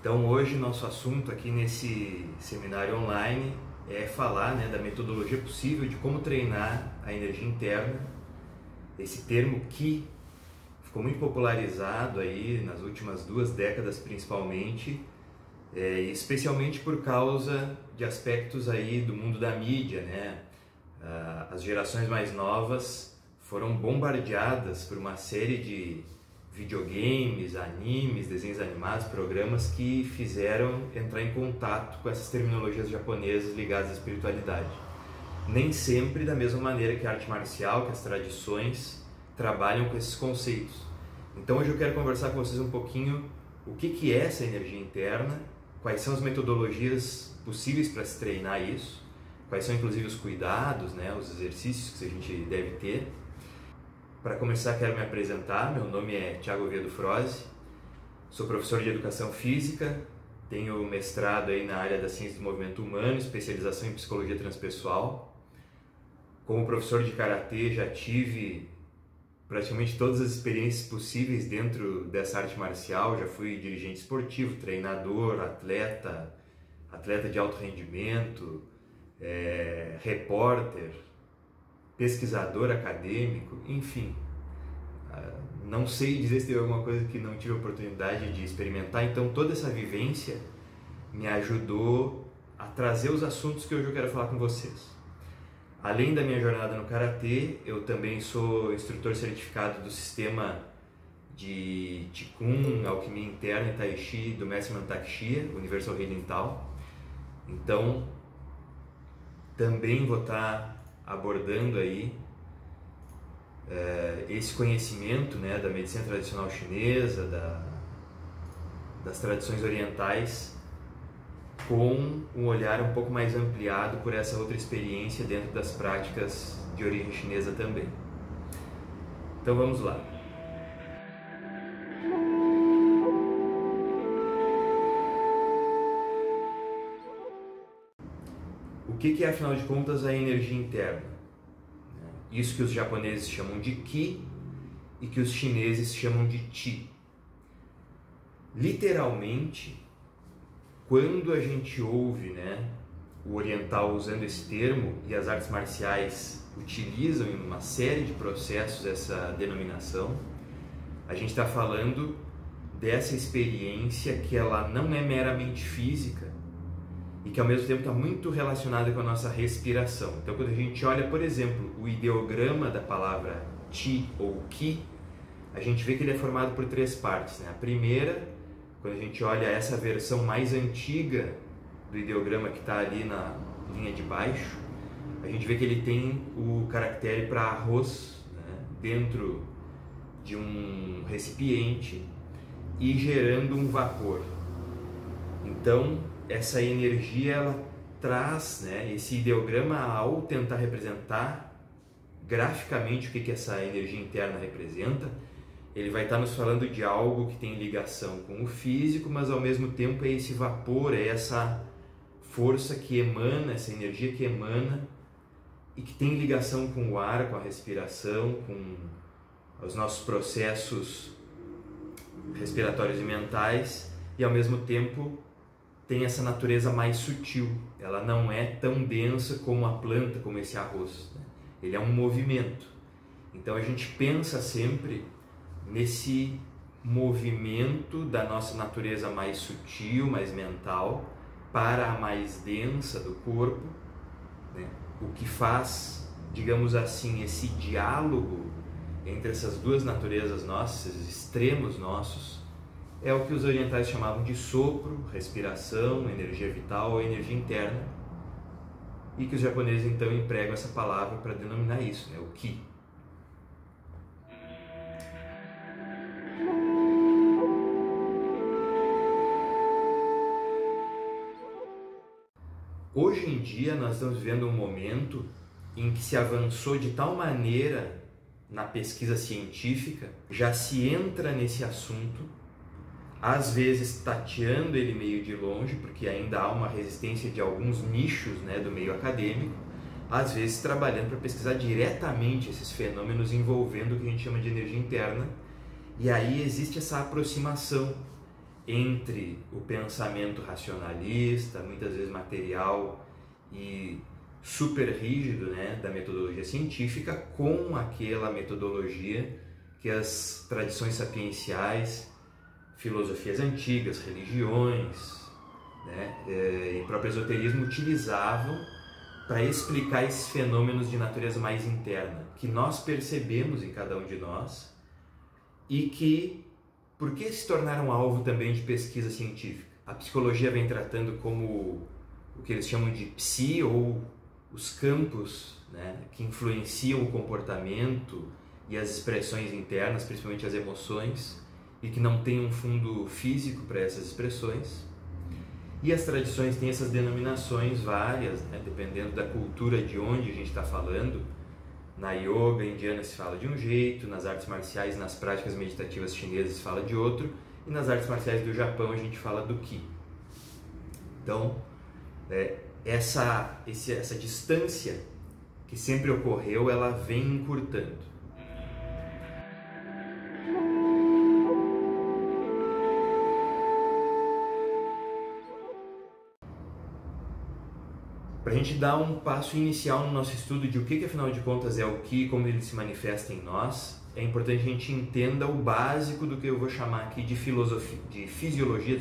Então hoje nosso assunto aqui nesse seminário online é falar da metodologia possível de como treinar a energia interna. Esse termo Qi ficou muito popularizado aí nas últimas 2 décadas principalmente, especialmente por causa de aspectos aí do mundo da mídia, As gerações mais novas foram bombardeadas por uma série de videogames, animes, desenhos animados, programas que fizeram entrar em contato com essas terminologias japonesas ligadas à espiritualidade. Nem sempre da mesma maneira que a arte marcial, que as tradições trabalham com esses conceitos. Então hoje eu quero conversar com vocês um pouquinho o que é essa energia interna, quais são as metodologias possíveis para se treinar isso, quais são inclusive os cuidados, os exercícios que a gente deve ter. Para começar, quero me apresentar. Meu nome é Thiago Oviedo Froze, sou professor de Educação Física, tenho mestrado aí na área da Ciência do Movimento Humano, especialização em Psicologia Transpessoal. Como professor de Karatê, já tive praticamente todas as experiências possíveis dentro dessa arte marcial. Já fui dirigente esportivo, treinador, atleta de alto rendimento, repórter, pesquisador acadêmico, enfim. Não sei dizer se teve alguma coisa que não tive a oportunidade de experimentar, então toda essa vivência me ajudou a trazer os assuntos que hoje eu quero falar com vocês. Além da minha jornada no Karatê, eu também sou instrutor certificado do sistema de Qigong, Alquimia Interna e Tai Chi do mestre Mantak Chia, Universal Healing Tao. Então, também vou estar abordando aí esse conhecimento da medicina tradicional chinesa, das tradições orientais, com um olhar um pouco mais ampliado por essa outra experiência dentro das práticas de origem chinesa também. Então vamos lá. O que é, afinal de contas, a energia interna? Isso que os japoneses chamam de Qi e que os chineses chamam de Qi. Literalmente, quando a gente ouve o oriental usando esse termo, e as artes marciais utilizam em uma série de processos essa denominação, a gente está falando dessa experiência que ela não é meramente física, e que ao mesmo tempo está muito relacionada com a nossa respiração. Então quando a gente olha, por exemplo, o ideograma da palavra Qi ou Qi, a gente vê que ele é formado por 3 partes. A primeira, quando a gente olha essa versão mais antiga do ideograma que está ali na linha de baixo, a gente vê que ele tem o caractere para arroz dentro de um recipiente e gerando um vapor. Então essa energia ela traz esse ideograma, ao tentar representar graficamente o que essa energia interna representa, ele vai estar nos falando de algo que tem ligação com o físico, mas ao mesmo tempo é esse vapor, é essa força que emana, essa energia que emana e que tem ligação com o ar, com a respiração, com os nossos processos respiratórios e mentais, e ao mesmo tempo tem essa natureza mais sutil. Ela não é tão densa como a planta, como esse arroz. Ele é um movimento. Então a gente pensa sempre nesse movimento da nossa natureza mais sutil, mais mental, para a mais densa do corpo, O que faz, digamos assim, esse diálogo entre essas 2 naturezas nossas, esses extremos nossos, é o que os orientais chamavam de sopro, respiração, energia vital ou energia interna, e que os japoneses então empregam essa palavra para denominar isso, o Qi. Hoje em dia nós estamos vivendo um momento em que se avançou de tal maneira na pesquisa científica, já se entra nesse assunto, às vezes tateando ele meio de longe, porque ainda há uma resistência de alguns nichos do meio acadêmico, às vezes trabalhando para pesquisar diretamente esses fenômenos envolvendo o que a gente chama de energia interna, e aí existe essa aproximação entre o pensamento racionalista, muitas vezes material e super rígido, né, da metodologia científica, com aquela metodologia que as tradições sapienciais, filosofias antigas, religiões, né, e próprio esoterismo utilizavam para explicar esses fenômenos de natureza mais interna, que nós percebemos em cada um de nós e que, por que se tornaram alvo também de pesquisa científica? A psicologia vem tratando como o que eles chamam de psi, ou os campos, né, que influenciam o comportamento e as expressões internas, principalmente as emoções, e que não tem um fundo físico para essas expressões. E as tradições têm essas denominações várias, né, dependendo da cultura de onde a gente está falando. Na yoga indiana se fala de um jeito, nas artes marciais, nas práticas meditativas chinesas se fala de outro, e nas artes marciais do Japão a gente fala do Ki. Então, essa distância que sempre ocorreu, ela vem encurtando. Para a gente dar um passo inicial no nosso estudo de o que afinal de contas é o Ki, como ele se manifesta em nós, é importante a gente entenda o básico do que eu vou chamar aqui de fisiologia,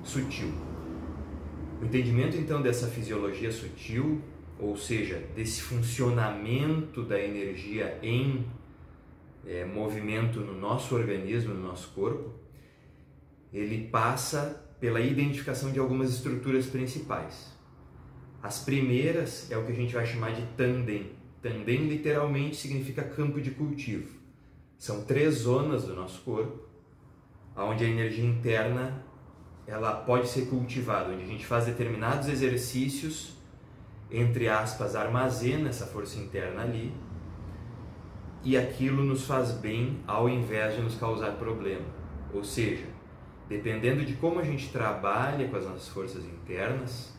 sutil. O entendimento então dessa fisiologia sutil, ou seja, desse funcionamento da energia em movimento no nosso organismo, no nosso corpo, ele passa pela identificação de algumas estruturas principais. As primeiras é o que a gente vai chamar de Tanden. Tanden literalmente significa campo de cultivo. São 3 zonas do nosso corpo, onde a energia interna ela pode ser cultivada, onde a gente faz determinados exercícios, entre aspas, armazena essa força interna ali, e aquilo nos faz bem ao invés de nos causar problema. Ou seja, dependendo de como a gente trabalha com as nossas forças internas,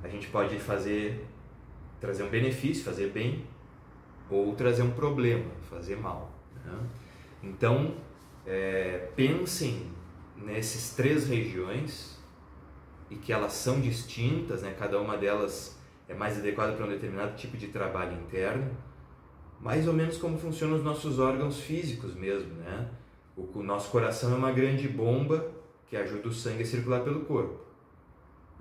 a gente pode trazer um benefício, fazer bem, ou trazer um problema, fazer mal, né? Então, pensem nessas 3 regiões e que elas são distintas, né? Cada uma delas é mais adequada para um determinado tipo de trabalho interno, mais ou menos como funcionam os nossos órgãos físicos mesmo, né? O nosso coração é uma grande bomba que ajuda o sangue a circular pelo corpo.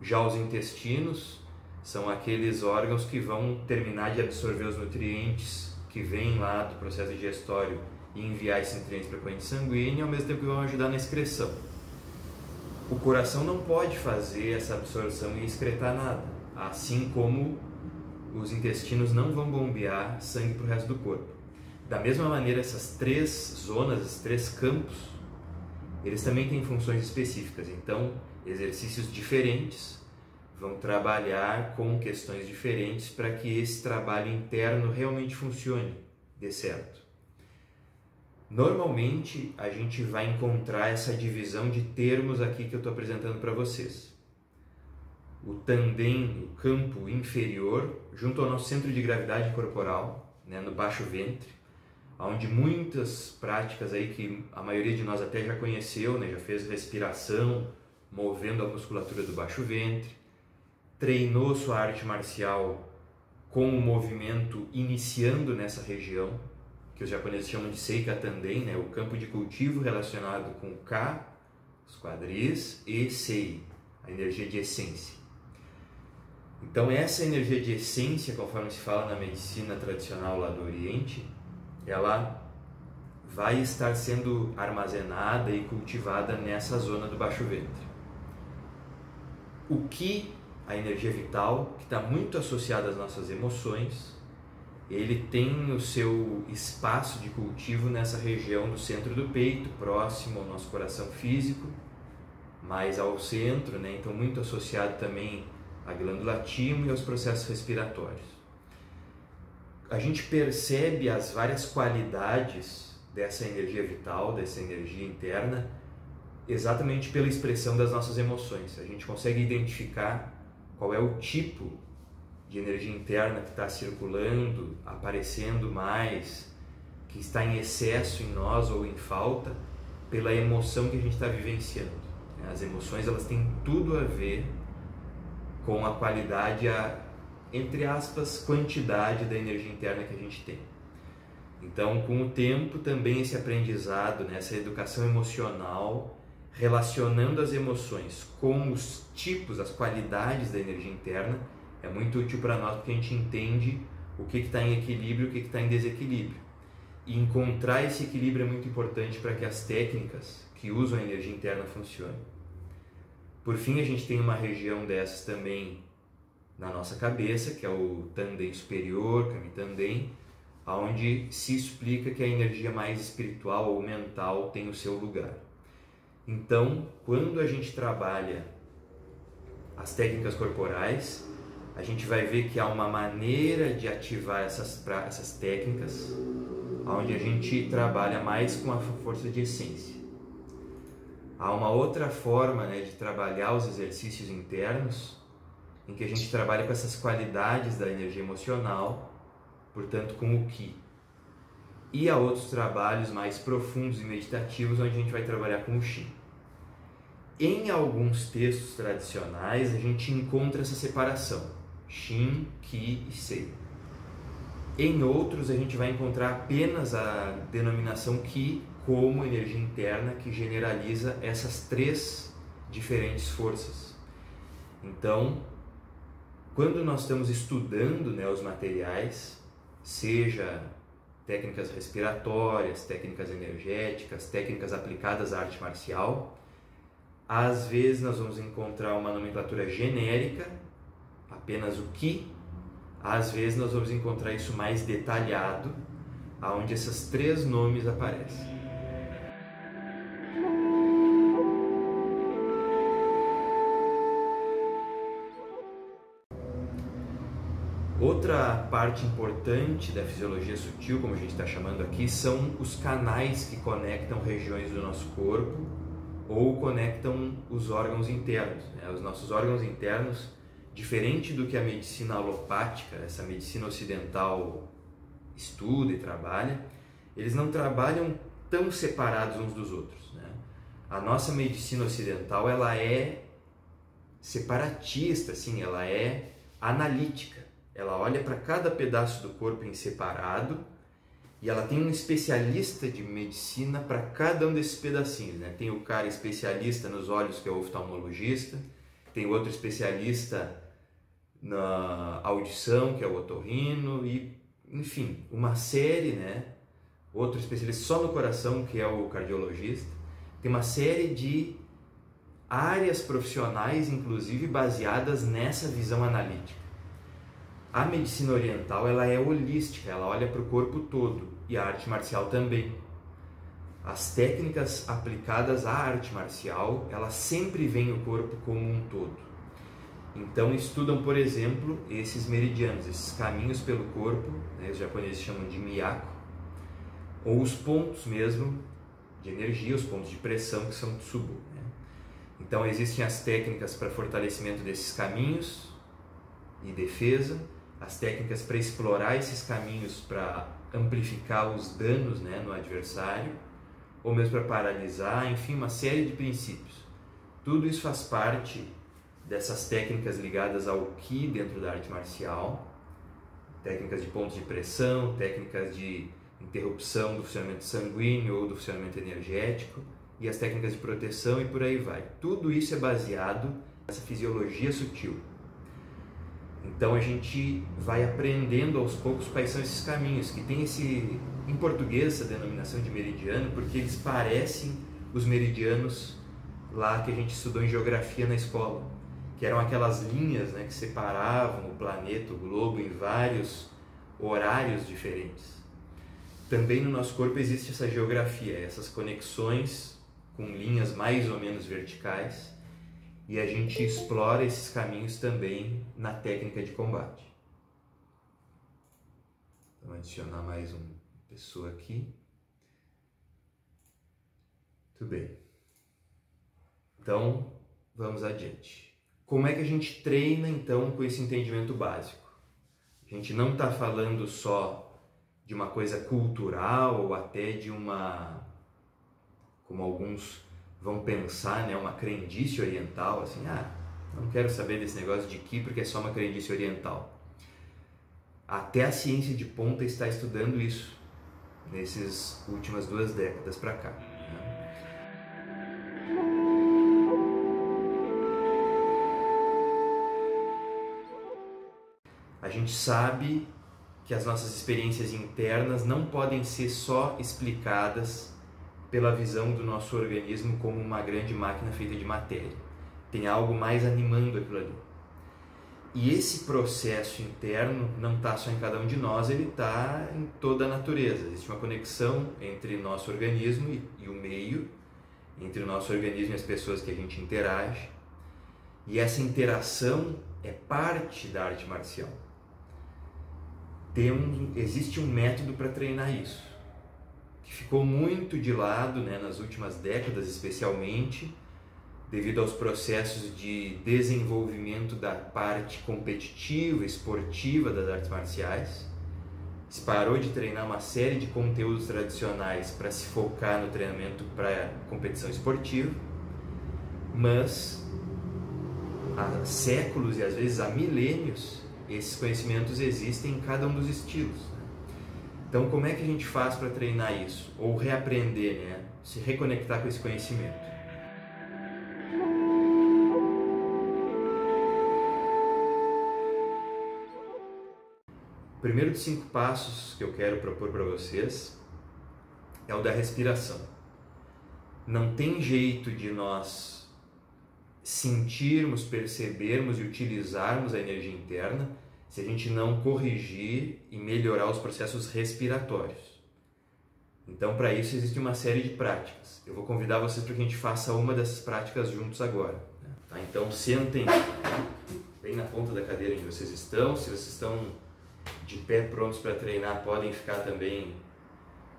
Já os intestinos são aqueles órgãos que vão terminar de absorver os nutrientes que vêm lá do processo digestório e enviar esses nutrientes para a corrente sanguínea, ao mesmo tempo que vão ajudar na excreção. O coração não pode fazer essa absorção e excretar nada, assim como os intestinos não vão bombear sangue para o resto do corpo. Da mesma maneira, essas 3 zonas, esses 3 campos, eles também têm funções específicas. Então, exercícios diferentes vão trabalhar com questões diferentes para que esse trabalho interno realmente funcione, dê certo. Normalmente, a gente vai encontrar essa divisão de termos aqui que eu estou apresentando para vocês. O Tanden, o campo inferior, junto ao nosso centro de gravidade corporal, né, no baixo ventre, onde muitas práticas aí que a maioria de nós até já conheceu, né, já fez respiração, movendo a musculatura do baixo ventre, treinou sua arte marcial com o movimento iniciando nessa região, que os japoneses chamam de Seika Tanden, né, o campo de cultivo relacionado com Ka, os quadris, e Sei, a energia de essência. Então essa energia de essência, conforme se fala na medicina tradicional lá do Oriente, ela vai estar sendo armazenada e cultivada nessa zona do baixo ventre. O Ki, a energia vital, que está muito associada às nossas emoções, ele tem o seu espaço de cultivo nessa região do centro do peito, próximo ao nosso coração físico, mais ao centro, né? Então muito associado também à glândula timo e aos processos respiratórios. A gente percebe as várias qualidades dessa energia vital, dessa energia interna, exatamente pela expressão das nossas emoções. A gente consegue identificar qual é o tipo de energia interna que está circulando, aparecendo mais, que está em excesso em nós ou em falta, pela emoção que a gente está vivenciando. As emoções, elas têm tudo a ver com a qualidade, entre aspas, quantidade da energia interna que a gente tem. Então, com o tempo, também esse aprendizado, né, essa educação emocional, relacionando as emoções com os tipos, as qualidades da energia interna, é muito útil para nós, porque a gente entende o que está em equilíbrio e o que está em desequilíbrio. E encontrar esse equilíbrio é muito importante para que as técnicas que usam a energia interna funcionem. Por fim, a gente tem uma região dessas também na nossa cabeça, que é o Tanden superior, Kami Tanden, onde se explica que a energia mais espiritual ou mental tem o seu lugar. Então, quando a gente trabalha as técnicas corporais, a gente vai ver que há uma maneira de ativar essas técnicas, onde a gente trabalha mais com a força de essência. Há uma outra forma, né, de trabalhar os exercícios internos, em que a gente trabalha com essas qualidades da energia emocional, portanto com o Ki. E há outros trabalhos mais profundos e meditativos, onde a gente vai trabalhar com o Shin. Em alguns textos tradicionais, a gente encontra essa separação, Shin, Ki e Sei. Em outros, a gente vai encontrar apenas a denominação Ki como energia interna, que generaliza essas três diferentes forças. Então, quando nós estamos estudando, né, os materiais, seja técnicas respiratórias, técnicas energéticas, técnicas aplicadas à arte marcial, às vezes nós vamos encontrar uma nomenclatura genérica, apenas o Ki. Às vezes nós vamos encontrar isso mais detalhado, onde esses três nomes aparecem. Outra parte importante da fisiologia sutil, como a gente está chamando aqui, são os canais que conectam regiões do nosso corpo ou conectam os órgãos internos. Os nossos órgãos internos, diferente do que a medicina alopática, essa medicina ocidental estuda e trabalha, eles não trabalham tão separados uns dos outros, né? A nossa medicina ocidental, ela é separatista, assim, ela é analítica. Ela olha para cada pedaço do corpo em separado e ela tem um especialista de medicina para cada um desses pedacinhos, né? Tem o cara especialista nos olhos, que é o oftalmologista, tem outro especialista na audição, que é o otorrino, e, enfim, uma série, né? Outro especialista só no coração, que é o cardiologista. Tem uma série de áreas profissionais, inclusive, baseadas nessa visão analítica. A medicina oriental, ela é holística, ela olha para o corpo todo, e a arte marcial também. As técnicas aplicadas à arte marcial, elas sempre veem o corpo como um todo. Então estudam, por exemplo, esses meridianos, esses caminhos pelo corpo, né, os japoneses chamam de miyako, ou os pontos mesmo de energia, os pontos de pressão, que são tsubo, né? Então existem as técnicas para fortalecimento desses caminhos e defesa, as técnicas para explorar esses caminhos para amplificar os danos, né, no adversário, ou mesmo para paralisar, enfim, uma série de princípios. Tudo isso faz parte dessas técnicas ligadas ao Ki dentro da arte marcial, técnicas de pontos de pressão, técnicas de interrupção do funcionamento sanguíneo ou do funcionamento energético, e as técnicas de proteção, e por aí vai. Tudo isso é baseado nessa fisiologia sutil. Então a gente vai aprendendo aos poucos quais são esses caminhos, que tem em português essa denominação de meridiano, porque eles parecem os meridianos lá que a gente estudou em geografia na escola, que eram aquelas linhas, né, que separavam o planeta, o globo, em vários horários diferentes. Também no nosso corpo existe essa geografia, essas conexões com linhas mais ou menos verticais, e a gente explora esses caminhos também na técnica de combate. Vamos adicionar mais uma pessoa aqui. Muito bem. Então, vamos adiante. Como é que a gente treina, então, com esse entendimento básico? A gente não está falando só de uma coisa cultural ou até de uma como alguns vão pensar, né, uma crendice oriental, assim, não quero saber desse negócio de Qi porque é só uma crendice oriental. Até a ciência de ponta está estudando isso nessas últimas 2 décadas para cá. A gente sabe que as nossas experiências internas não podem ser só explicadas pela visão do nosso organismo como uma grande máquina feita de matéria. Tem algo mais animando aquilo ali. E esse processo interno não está só em cada um de nós, ele está em toda a natureza. Existe uma conexão entre nosso organismo e o meio, entre o nosso organismo e as pessoas que a gente interage. E essa interação é parte da arte marcial. Existe um método para treinar isso, que ficou muito de lado, né, nas últimas décadas especialmente, devido aos processos de desenvolvimento da parte competitiva, esportiva das artes marciais. Se parou de treinar uma série de conteúdos tradicionais para se focar no treinamento para competição esportiva, mas há séculos e às vezes há milênios esses conhecimentos existem em cada um dos estilos. Então, como é que a gente faz para treinar isso? Ou reaprender, né? Se reconectar com esse conhecimento? O primeiro dos 5 passos que eu quero propor para vocês é o da respiração. Não tem jeito de nós sentirmos, percebermos e utilizarmos a energia interna se a gente não corrigir e melhorar os processos respiratórios. Então, para isso, existe uma série de práticas. Eu vou convidar vocês para que a gente faça uma dessas práticas juntos agora. Tá? Então, sentem bem na ponta da cadeira onde vocês estão. Se vocês estão de pé prontos para treinar, podem ficar também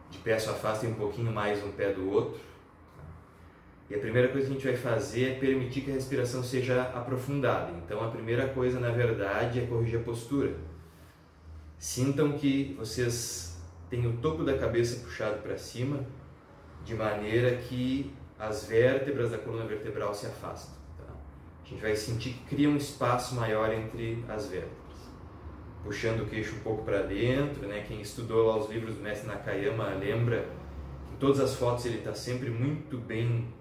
de pé, só afastem um pouquinho mais um pé do outro. E a primeira coisa que a gente vai fazer é permitir que a respiração seja aprofundada. Então a primeira coisa, na verdade, é corrigir a postura. Sintam que vocês têm o topo da cabeça puxado para cima, de maneira que as vértebras da coluna vertebral se afastam. Tá? A gente vai sentir que cria um espaço maior entre as vértebras. Puxando o queixo um pouco para dentro, né? Quem estudou lá os livros do mestre Nakayama lembra que em todas as fotos ele está sempre muito bem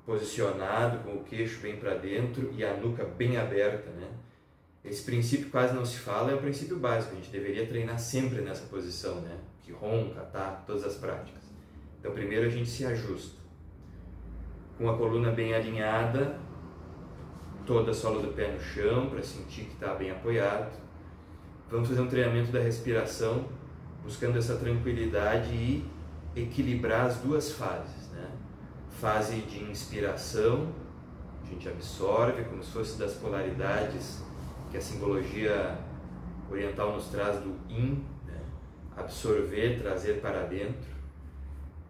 posicionado, com o queixo bem para dentro e a nuca bem aberta, né? Esse princípio quase não se fala, é o princípio básico, a gente deveria treinar sempre nessa posição, né? Que ronca, tá? Todas as práticas. Então primeiro a gente se ajusta. Com a coluna bem alinhada, toda a sola do pé no chão, para sentir que está bem apoiado. Vamos fazer um treinamento da respiração, buscando essa tranquilidade e equilibrar as 2 fases, né? Fase de inspiração, a gente absorve como se fosse das polaridades que a simbologia oriental nos traz do Yin, né? Absorver, trazer para dentro,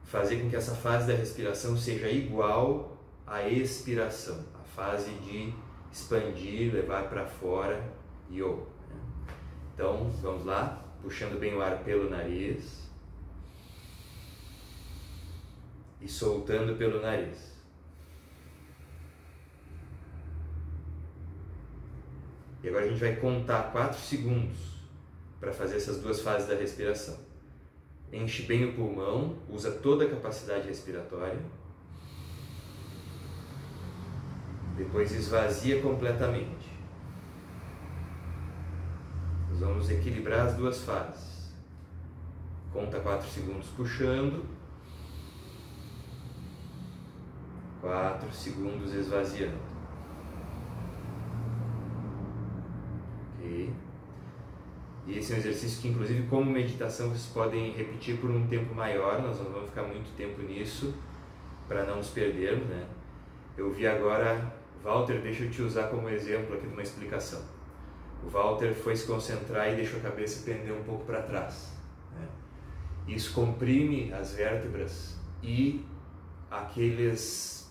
fazer com que essa fase da respiração seja igual à expiração, a fase de expandir, levar para fora, Yo. Né? Então, vamos lá, puxando bem o ar pelo nariz e soltando pelo nariz. E agora a gente vai contar 4 segundos para fazer essas 2 fases da respiração. Enche bem o pulmão, usa toda a capacidade respiratória. Depois esvazia completamente. Nós vamos equilibrar as 2 fases. Conta 4 segundos puxando. 4 segundos esvaziando. Ok. E esse é um exercício que, inclusive, como meditação, vocês podem repetir por um tempo maior. Nós não vamos ficar muito tempo nisso, para não nos perdermos, né? Eu vi agora, Walter, deixa eu te usar como exemplo aqui de uma explicação. O Walter foi se concentrar e deixou a cabeça pender um pouco para trás, né? Isso comprime as vértebras e aqueles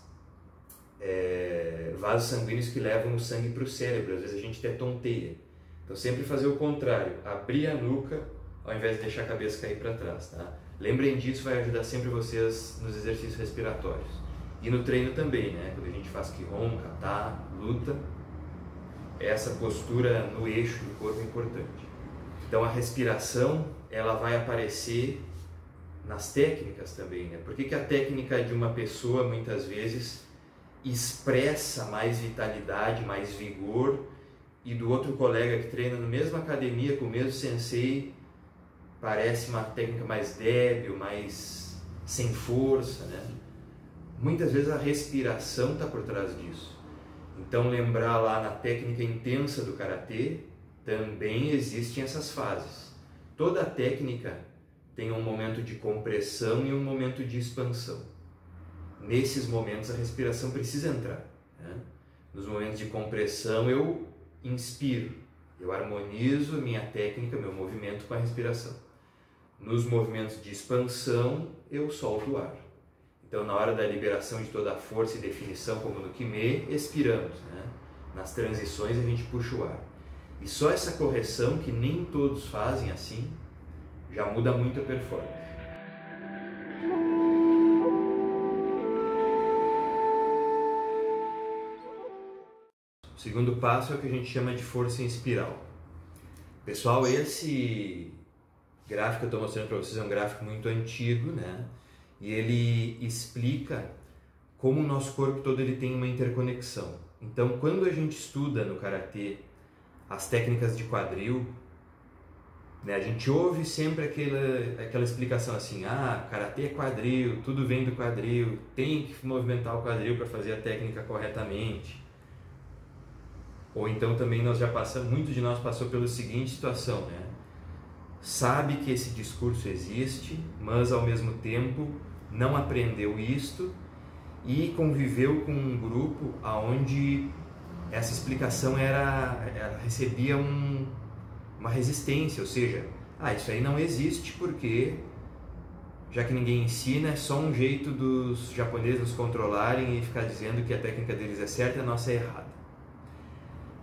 vasos sanguíneos que levam o sangue para o cérebro. Às vezes a gente até tonteia. Então sempre fazer o contrário, abrir a nuca ao invés de deixar a cabeça cair para trás, tá? Lembrem disso, vai ajudar sempre vocês nos exercícios respiratórios. E no treino também, né? Quando a gente faz Qigong, Kata, luta, essa postura no eixo do corpo é importante. Então a respiração, ela vai aparecer nas técnicas também, né? Por que a técnica de uma pessoa muitas vezes expressa mais vitalidade, mais vigor, e do outro colega que treina na mesma academia com o mesmo sensei parece uma técnica mais débil, mais sem força, né? Muitas vezes a respiração está por trás disso. Então lembrar lá na técnica intensa do Karatê, também existem essas fases. Toda técnica tem um momento de compressão e um momento de expansão. Nesses momentos a respiração precisa entrar, né? Nos momentos de compressão eu inspiro, eu harmonizo minha técnica, meu movimento com a respiração. Nos movimentos de expansão eu solto o ar. Então na hora da liberação de toda a força e definição, como no Kime, expiramos, né? Nas transições a gente puxa o ar. E só essa correção, que nem todos fazem assim, já muda muito a performance. O segundo passo é o que a gente chama de força em espiral. Pessoal, esse gráfico que eu estou mostrando para vocês é um gráfico muito antigo, né? E ele explica como o nosso corpo todo ele tem uma interconexão. Então, quando a gente estuda no Karatê as técnicas de quadril, né, a gente ouve sempre aquela explicação assim: ah, Karatê é quadril, tudo vem do quadril, tem que movimentar o quadril para fazer a técnica corretamente. Ou então também muitos de nós passou pela seguinte situação, né? Sabe que esse discurso existe, mas ao mesmo tempo não aprendeu isto e conviveu com um grupo onde essa explicação ela recebia uma resistência, ou seja, isso aí não existe porque, já que ninguém ensina, é só um jeito dos japoneses nos controlarem e ficar dizendo que a técnica deles é certa e a nossa é errada.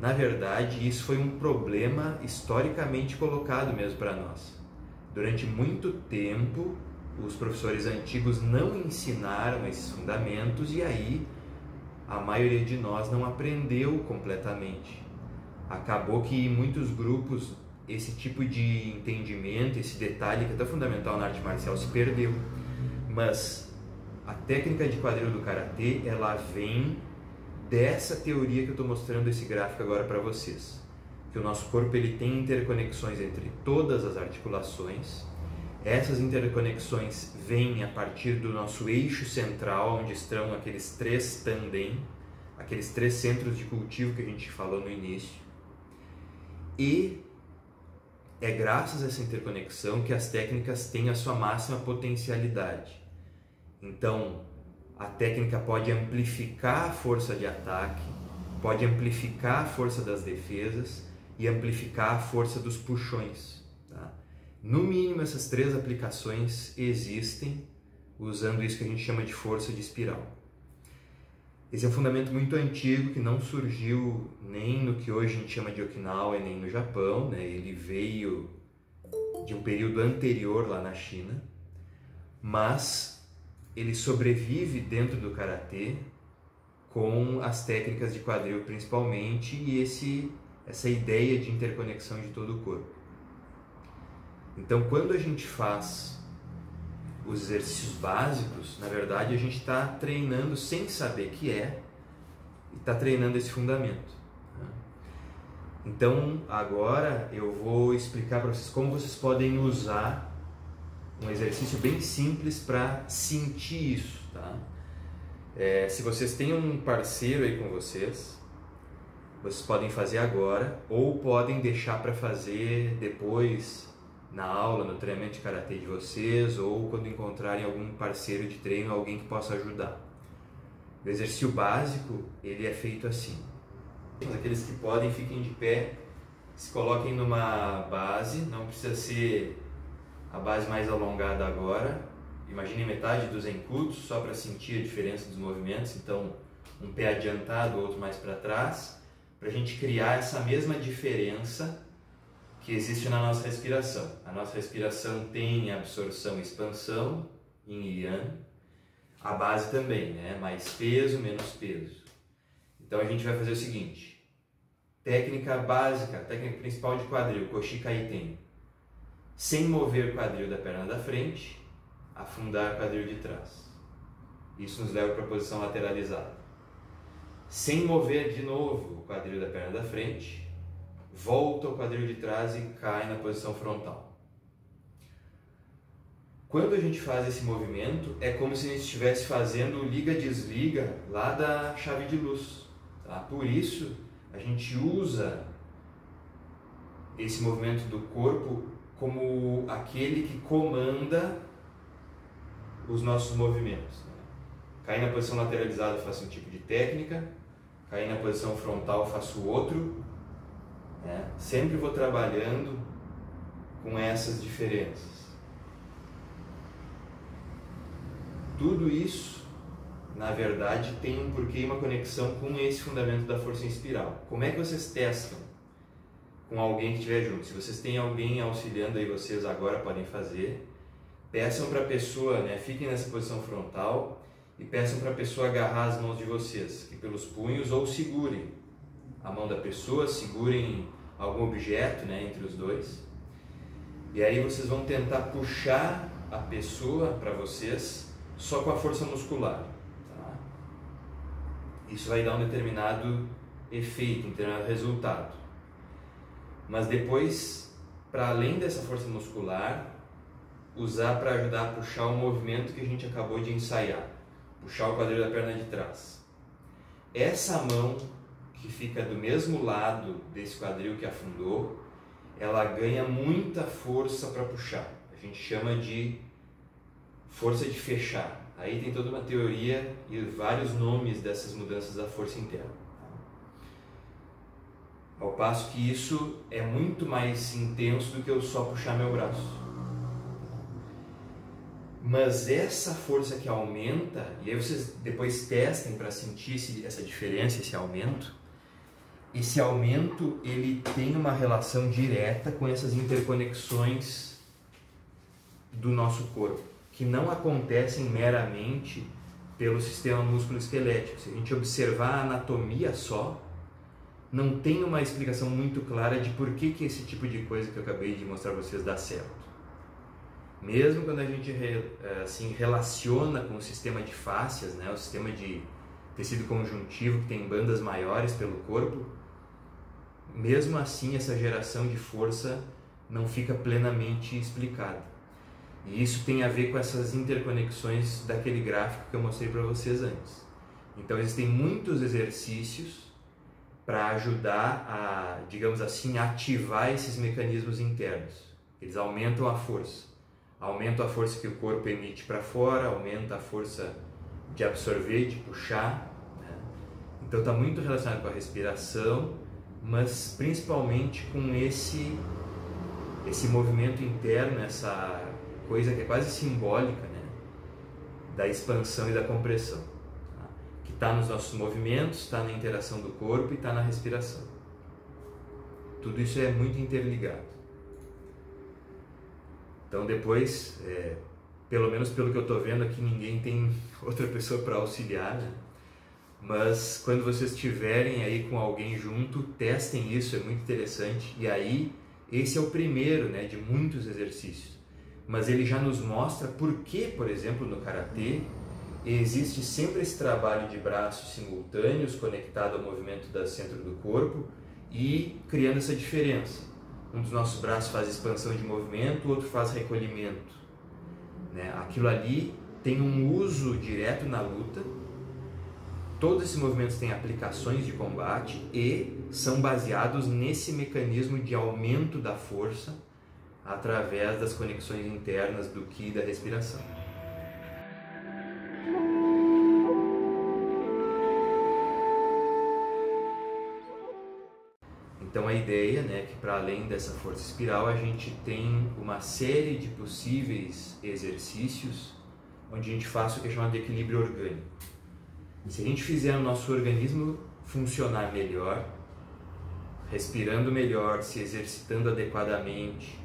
Na verdade, isso foi um problema historicamente colocado mesmo para nós. Durante muito tempo, os professores antigos não ensinaram esses fundamentos e aí a maioria de nós não aprendeu completamente. Acabou que em muitos grupos esse tipo de entendimento, esse detalhe que é tão fundamental na arte marcial se perdeu. Mas a técnica de quadril do Karatê, ela vem dessa teoria que eu estou mostrando esse gráfico agora para vocês, que o nosso corpo ele tem interconexões entre todas as articulações. Essas interconexões vêm a partir do nosso eixo central, onde estão aqueles 3 tanden, aqueles 3 centros de cultivo que a gente falou no início. E é graças a essa interconexão que as técnicas têm a sua máxima potencialidade. Então, a técnica pode amplificar a força de ataque, pode amplificar a força das defesas e amplificar a força dos puxões. Tá? No mínimo, essas 3 aplicações existem usando isso que a gente chama de força de espiral. Esse é um fundamento muito antigo que não surgiu nem no que hoje a gente chama de Okinawa e nem no Japão, né? Ele veio de um período anterior lá na China, mas ele sobrevive dentro do Karatê com as técnicas de quadril principalmente e essa ideia de interconexão de todo o corpo. Então, quando a gente faz os exercícios básicos, na verdade a gente está treinando sem saber que e está treinando esse fundamento. Então, agora eu vou explicar para vocês como vocês podem usar um exercício bem simples para sentir isso, tá? Se vocês têm um parceiro aí com vocês podem fazer agora ou podem deixar para fazer depois na aula, no treinamento de Karatê de vocês ou quando encontrarem algum parceiro de treino, alguém que possa ajudar. O exercício básico, ele é feito assim. Aqueles que podem, fiquem de pé, se coloquem numa base, não precisa ser a base mais alongada agora. Imagine metade dos Zenkutsu, só para sentir a diferença dos movimentos. Então, um pé adiantado, outro mais para trás, para a gente criar essa mesma diferença que existe na nossa respiração. A nossa respiração tem absorção e expansão, yin e yang. A base também, né? Mais peso, menos peso. Então a gente vai fazer o seguinte. Técnica básica, técnica principal de quadril, Koshi Kaiten. Sem mover o quadril da perna da frente, afundar o quadril de trás. Isso nos leva para a posição lateralizada. Sem mover de novo o quadril da perna da frente, volta o quadril de trás e cai na posição frontal. Quando a gente faz esse movimento, é como se a gente estivesse fazendo o liga-desliga lá da chave de luz. Tá? Por isso, a gente usa esse movimento do corpo como aquele que comanda os nossos movimentos. Né? Cair na posição lateralizada, eu faço um tipo de técnica. Cair na posição frontal, faço outro. Né? Sempre vou trabalhando com essas diferenças. Tudo isso, na verdade, tem um porquê e uma conexão com esse fundamento da força em espiral. Como é que vocês testam com alguém que estiver junto? Se vocês têm alguém auxiliando aí, vocês agora podem fazer. Peçam para a pessoa, né, fiquem nessa posição frontal e peçam para a pessoa agarrar as mãos de vocês, que pelos punhos, ou segurem a mão da pessoa, segurem algum objeto, né, entre os dois. E aí vocês vão tentar puxar a pessoa para vocês só com a força muscular. Tá? Isso vai dar um determinado efeito, um determinado resultado. Mas depois, para além dessa força muscular, usar para ajudar a puxar o movimento que a gente acabou de ensaiar. Puxar o quadril da perna de trás. Essa mão que fica do mesmo lado desse quadril que afundou, ela ganha muita força para puxar. A gente chama de força de fechar. Aí tem toda uma teoria e vários nomes dessas mudanças da força interna. Ao passo que isso é muito mais intenso do que eu só puxar meu braço. Mas essa força que aumenta, e aí vocês depois testem para sentir essa diferença, esse aumento ele tem uma relação direta com essas interconexões do nosso corpo, que não acontecem meramente pelo sistema músculo-esquelético. Se a gente observar a anatomia só, não tem uma explicação muito clara de por que esse tipo de coisa que eu acabei de mostrar para vocês dá certo. Mesmo quando a gente assim, relaciona com o sistema de fáscias, né, o sistema de tecido conjuntivo que tem bandas maiores pelo corpo, mesmo assim essa geração de força não fica plenamente explicada. E isso tem a ver com essas interconexões daquele gráfico que eu mostrei para vocês antes. Então existem muitos exercícios para ajudar a, digamos assim, ativar esses mecanismos internos. Eles aumentam a força. Aumenta a força que o corpo emite para fora, aumenta a força de absorver, de puxar. Né? Então está muito relacionado com a respiração, mas principalmente com esse movimento interno, essa coisa que é quase simbólica, né? Da expansão e da compressão. Tá? Que está nos nossos movimentos, está na interação do corpo e está na respiração. Tudo isso é muito interligado. Então depois, pelo menos pelo que eu estou vendo aqui, ninguém tem outra pessoa para auxiliar, né? Mas quando vocês estiverem aí com alguém junto, testem isso, é muito interessante. E aí, esse é o primeiro, né, de muitos exercícios. Mas ele já nos mostra por que, por exemplo, no Karatê, existe sempre esse trabalho de braços simultâneos conectado ao movimento do centro do corpo e criando essa diferença. Um dos nossos braços faz expansão de movimento, o outro faz recolhimento. Né? Aquilo ali tem um uso direto na luta. Todos esses movimentos têm aplicações de combate e são baseados nesse mecanismo de aumento da força através das conexões internas do Ki e da respiração. Então a ideia, né, que para além dessa força espiral a gente tem uma série de possíveis exercícios onde a gente faça o que é chamado de equilíbrio orgânico. Se a gente fizer o nosso organismo funcionar melhor, respirando melhor, se exercitando adequadamente,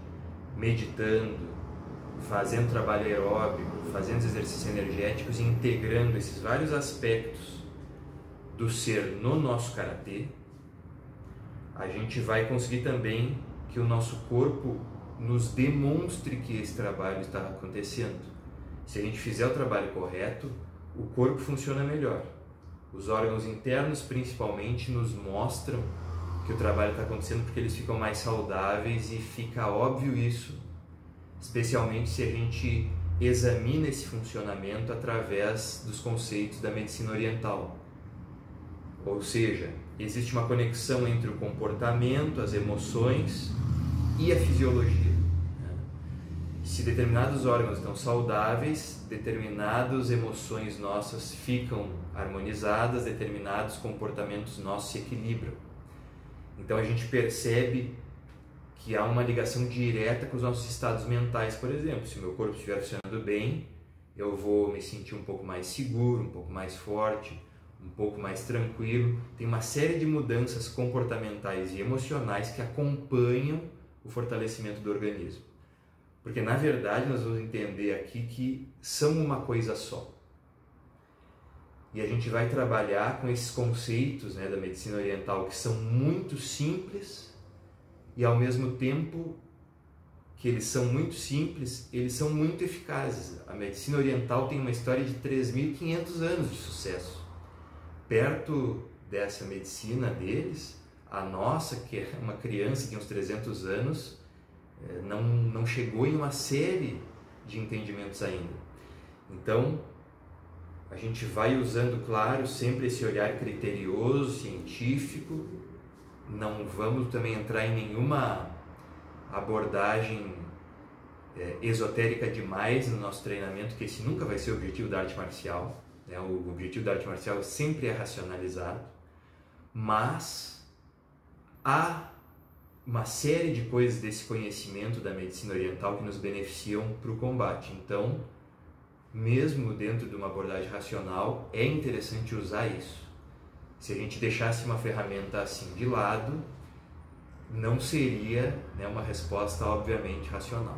meditando, fazendo trabalho aeróbico, fazendo exercícios energéticos e integrando esses vários aspectos do ser no nosso karatê, a gente vai conseguir também que o nosso corpo nos demonstre que esse trabalho está acontecendo. Se a gente fizer o trabalho correto, o corpo funciona melhor. Os órgãos internos, principalmente, nos mostram que o trabalho está acontecendo porque eles ficam mais saudáveis e fica óbvio isso, especialmente se a gente examina esse funcionamento através dos conceitos da medicina oriental. Ou seja, existe uma conexão entre o comportamento, as emoções e a fisiologia. Se determinados órgãos estão saudáveis, determinadas emoções nossas ficam harmonizadas, determinados comportamentos nossos se equilibram. Então a gente percebe que há uma ligação direta com os nossos estados mentais, por exemplo. Se o meu corpo estiver funcionando bem, eu vou me sentir um pouco mais seguro, um pouco mais forte, um pouco mais tranquilo. Tem uma série de mudanças comportamentais e emocionais que acompanham o fortalecimento do organismo. Porque, na verdade, nós vamos entender aqui que são uma coisa só. E a gente vai trabalhar com esses conceitos, né, da medicina oriental que são muito simples e, ao mesmo tempo que eles são muito simples, eles são muito eficazes. A medicina oriental tem uma história de 3.500 anos de sucesso. Perto dessa medicina deles, a nossa, que é uma criança de uns 300 anos, não chegou em uma série de entendimentos ainda. Então, a gente vai usando, claro, sempre esse olhar criterioso, científico. Não vamos também entrar em nenhuma abordagem esotérica demais no nosso treinamento, que esse nunca vai ser o objetivo da arte marcial, né? O objetivo da arte marcial sempre é racionalizado, mas há uma série de coisas desse conhecimento da medicina oriental que nos beneficiam para o combate. Então, mesmo dentro de uma abordagem racional, é interessante usar isso. Se a gente deixasse uma ferramenta assim de lado, não seria, né, uma resposta obviamente racional.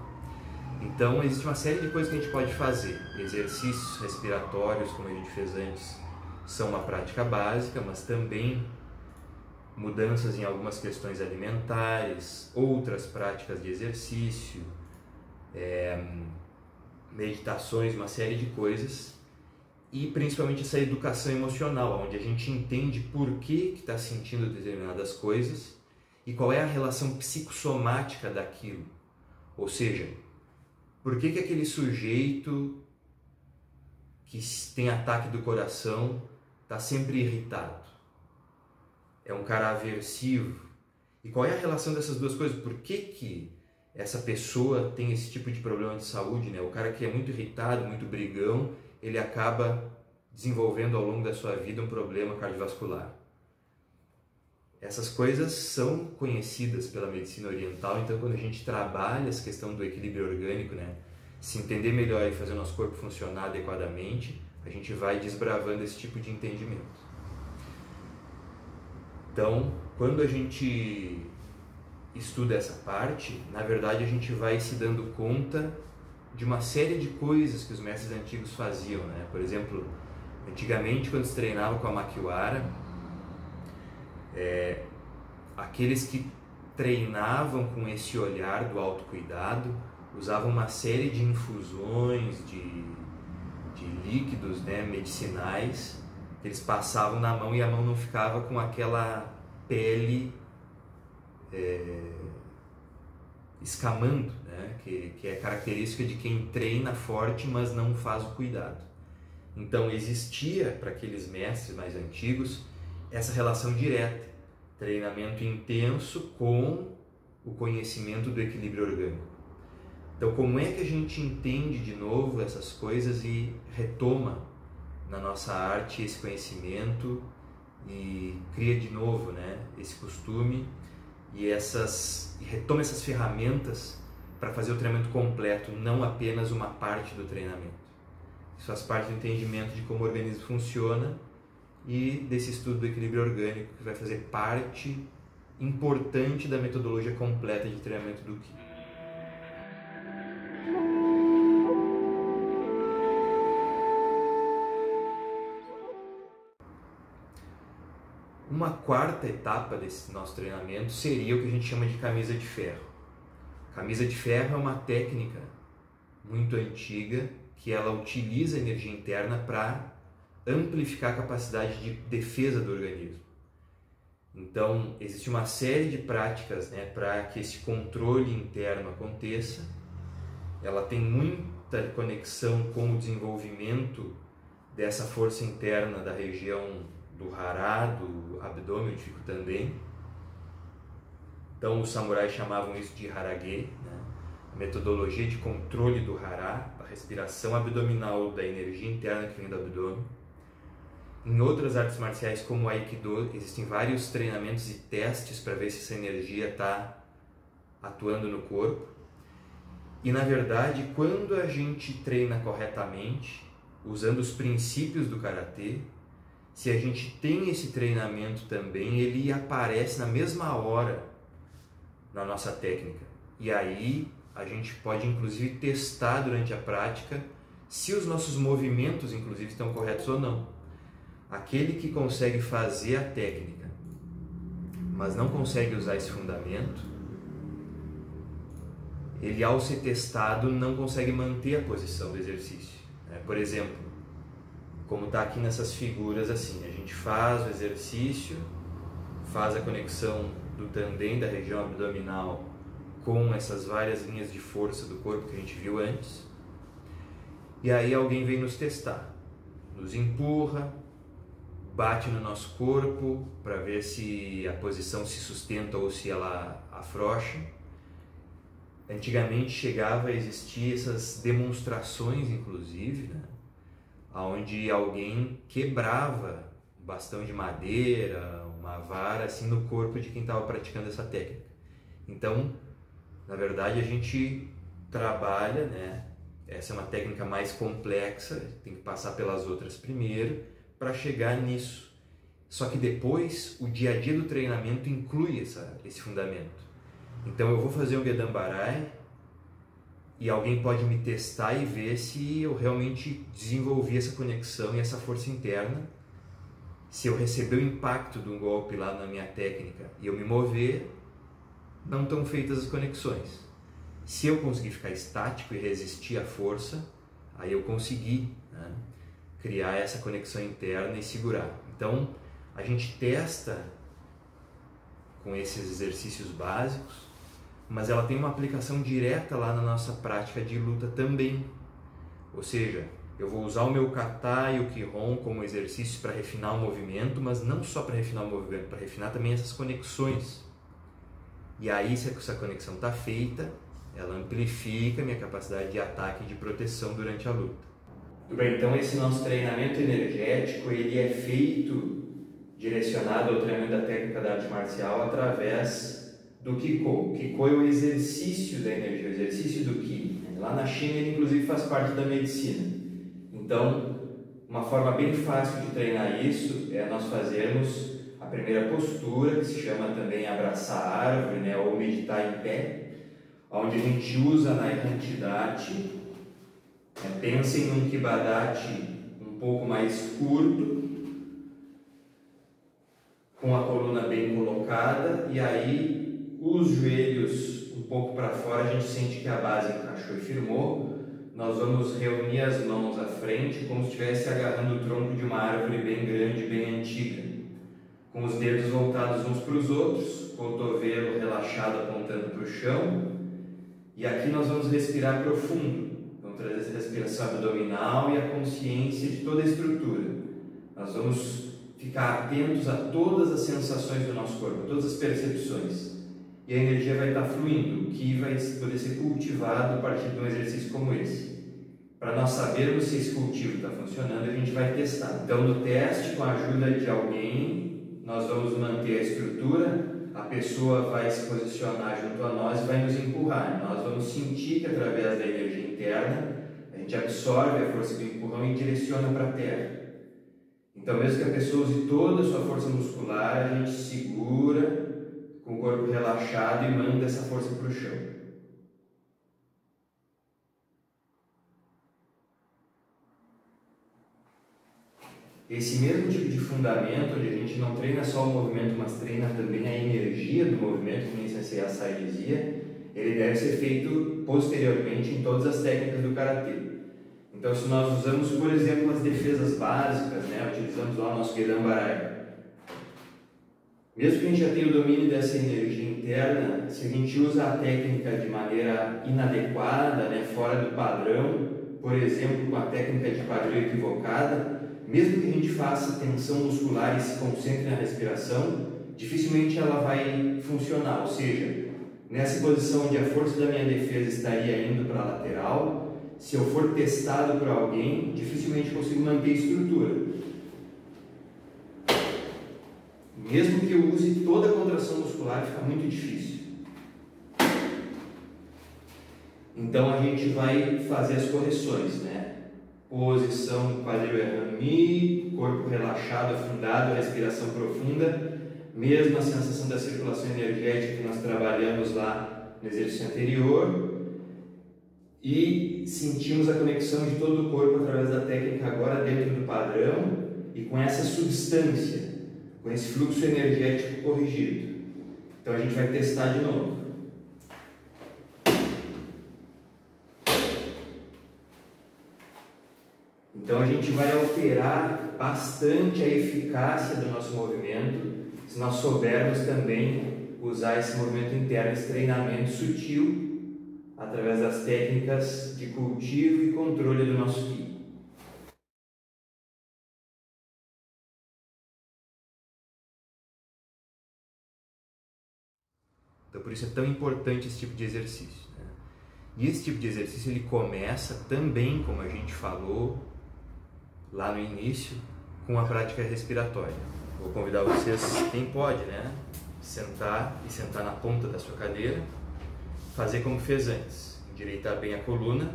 Então, existe uma série de coisas que a gente pode fazer. Exercícios respiratórios, como a gente fez antes, são uma prática básica, mas também mudanças em algumas questões alimentares, outras práticas de exercício, meditações, uma série de coisas, e principalmente essa educação emocional, onde a gente entende por que está sentindo determinadas coisas e qual é a relação psicossomática daquilo. Ou seja, por que aquele sujeito que tem ataque do coração está sempre irritado? É um cara aversivo. E qual é a relação dessas duas coisas? Por que essa pessoa tem esse tipo de problema de saúde, né? O cara que é muito irritado, muito brigão, ele acaba desenvolvendo ao longo da sua vida um problema cardiovascular. Essas coisas são conhecidas pela medicina oriental, então quando a gente trabalha essa questão do equilíbrio orgânico, né? Se entender melhor e fazer o nosso corpo funcionar adequadamente, a gente vai desbravando esse tipo de entendimento. Então, quando a gente estuda essa parte, na verdade a gente vai se dando conta de uma série de coisas que os mestres antigos faziam, né? Por exemplo, antigamente quando se treinava com a Makiwara, aqueles que treinavam com esse olhar do autocuidado usavam uma série de infusões, de líquidos, né, medicinais, que eles passavam na mão e a mão não ficava com aquela pele escamando, né? que é característica de quem treina forte, mas não faz o cuidado. Então existia para aqueles mestres mais antigos essa relação direta, treinamento intenso com o conhecimento do equilíbrio orgânico. Então, como é que a gente entende de novo essas coisas e retoma na nossa arte esse conhecimento e cria de novo, né, esse costume e retoma essas ferramentas para fazer o treinamento completo, não apenas uma parte do treinamento. Isso faz parte do entendimento de como o organismo funciona e desse estudo do equilíbrio orgânico, que vai fazer parte importante da metodologia completa de treinamento do Ki. Uma quarta etapa desse nosso treinamento seria o que a gente chama de camisa de ferro. Camisa de ferro é uma técnica muito antiga que ela utiliza a energia interna para amplificar a capacidade de defesa do organismo. Então, existe uma série de práticas, né, para que esse controle interno aconteça. Ela tem muita conexão com o desenvolvimento dessa força interna da região do hara, do abdômen, onde fica o tanden. Então, os samurais chamavam isso de harage, né? A metodologia de controle do hara, da respiração abdominal, da energia interna que vem do abdômen. Em outras artes marciais, como o Aikido, existem vários treinamentos e testes para ver se essa energia está atuando no corpo. E, na verdade, quando a gente treina corretamente, usando os princípios do Karatê, se a gente tem esse treinamento também, ele aparece na mesma hora na nossa técnica. E aí a gente pode, inclusive, testar durante a prática se os nossos movimentos, inclusive, estão corretos ou não. Aquele que consegue fazer a técnica, mas não consegue usar esse fundamento, ele, ao ser testado, não consegue manter a posição do exercício. Por exemplo, como está aqui nessas figuras assim, a gente faz o exercício, faz a conexão do tanden, da região abdominal, com essas várias linhas de força do corpo que a gente viu antes, e aí alguém vem nos testar, nos empurra, bate no nosso corpo para ver se a posição se sustenta ou se ela afrouxa. Antigamente chegava a existir essas demonstrações, inclusive, né? Onde alguém quebrava um bastão de madeira, uma vara, assim, no corpo de quem estava praticando essa técnica. Então, na verdade, a gente trabalha, né? Essa é uma técnica mais complexa, tem que passar pelas outras primeiro para chegar nisso. Só que depois, o dia a dia do treinamento inclui esse fundamento. Então, eu vou fazer um Gedambarai e alguém pode me testar e ver se eu realmente desenvolvi essa conexão e essa força interna. Se eu receber o impacto de um golpe lá na minha técnica e eu me mover, não estão feitas as conexões. Se eu conseguir ficar estático e resistir à força, aí eu consegui, né, criar essa conexão interna e segurar. Então, a gente testa com esses exercícios básicos, mas ela tem uma aplicação direta lá na nossa prática de luta também. Ou seja, eu vou usar o meu kata e o kihon como exercícios para refinar o movimento, mas não só para refinar o movimento, para refinar também essas conexões. E aí, se essa conexão está feita, ela amplifica a minha capacidade de ataque e de proteção durante a luta. Muito bem, então esse nosso treinamento energético, ele é feito direcionado ao treinamento da técnica da arte marcial através do Kiko. O Kiko é o exercício da energia, o exercício do Ki. Lá na China ele inclusive faz parte da medicina. Então, uma forma bem fácil de treinar isso é nós fazermos a primeira postura, que se chama também abraçar a árvore, né, ou meditar em pé, onde a gente usa na Naihanchidati. Pensem num Kibadati um pouco mais curto, com a coluna bem colocada, e aí os joelhos um pouco para fora, a gente sente que a base encaixou e firmou. Nós vamos reunir as mãos à frente, como se estivesse agarrando o tronco de uma árvore bem grande, bem antiga, com os dedos voltados uns para os outros, cotovelo relaxado apontando para o chão, e aqui nós vamos respirar profundo. Vamos trazer essa respiração abdominal e a consciência de toda a estrutura. Nós vamos ficar atentos a todas as sensações do nosso corpo, todas as percepções. E a energia vai estar fluindo, que vai poder ser cultivado a partir de um exercício como esse. Para nós sabermos se esse cultivo está funcionando, a gente vai testar. Então, no teste, com a ajuda de alguém, nós vamos manter a estrutura, a pessoa vai se posicionar junto a nós e vai nos empurrar. Nós vamos sentir que, através da energia interna, a gente absorve a força do empurrão e direciona para a terra. Então, mesmo que a pessoa use toda a sua força muscular, a gente segura, com o corpo relaxado e manda essa força para o chão. Esse mesmo tipo de fundamento, onde a gente não treina só o movimento, mas treina também a energia do movimento, como o Sensei Asai dizia, ele deve ser feito posteriormente em todas as técnicas do Karatê. Então, se nós usamos, por exemplo, as defesas básicas, né, utilizamos lá o nosso Gedan Barai, mesmo que a gente já tenha o domínio dessa energia interna, se a gente usa a técnica de maneira inadequada, né, fora do padrão, por exemplo, com a técnica de quadril equivocada, mesmo que a gente faça tensão muscular e se concentre na respiração, dificilmente ela vai funcionar. Ou seja, nessa posição onde a força da minha defesa estaria indo para a lateral, se eu for testado por alguém, dificilmente consigo manter a estrutura. Mesmo que eu use toda a contração muscular, fica muito difícil. Então a gente vai fazer as correções, né? Posição quadril errami, corpo relaxado, afundado, respiração profunda, mesma sensação da circulação energética que nós trabalhamos lá no exercício anterior, e sentimos a conexão de todo o corpo através da técnica agora dentro do padrão e com essa substância, com esse fluxo energético corrigido. Então a gente vai testar de novo. Então a gente vai alterar bastante a eficácia do nosso movimento se nós soubermos também usar esse movimento interno, esse treinamento sutil, através das técnicas de cultivo e controle do nosso ki. Então por isso é tão importante esse tipo de exercício, né? E esse tipo de exercício ele começa também, como a gente falou lá no início, com a prática respiratória. Vou convidar vocês, quem pode, né, sentar na ponta da sua cadeira, fazer como fez antes, endireitar bem a coluna.